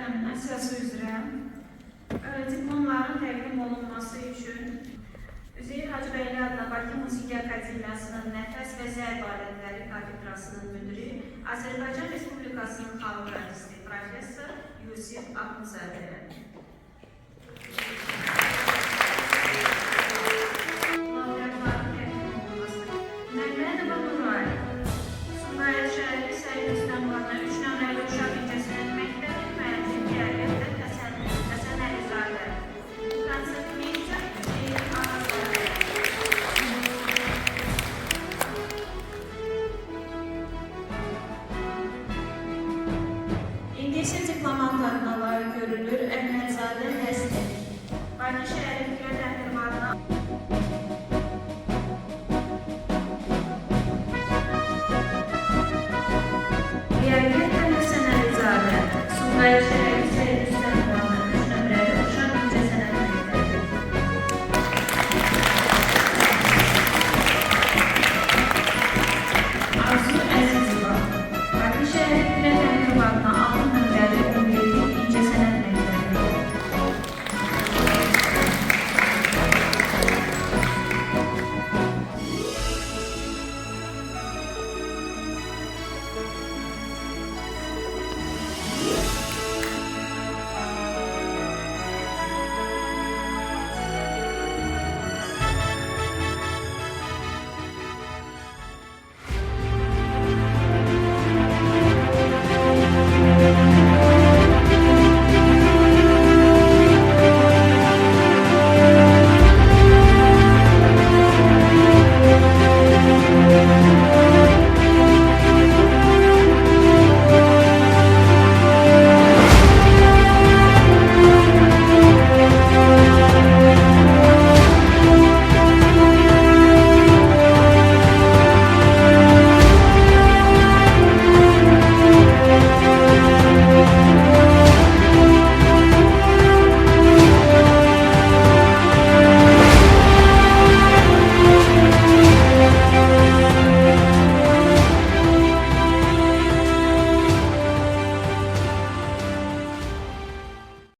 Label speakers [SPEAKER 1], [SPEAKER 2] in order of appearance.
[SPEAKER 1] nominasiyası üzrə diplomların təqdim olunması üçün Üzeyir Hacıbəyli adına Bakı Musiqi Akademiyasının Nəfəs və Zərb Alətləri kafedrasının müdiri, Azərbaycan Respublikasının xalq artisti professor Yusif Axundzadə. İndisi diplomat adına layiq görülür Əhmədzadə Həsni. Bakı şəhəri Fikir Dəmirmanına Riyaqiyyət Həsənəlizadə, Sumqayıt şəhəri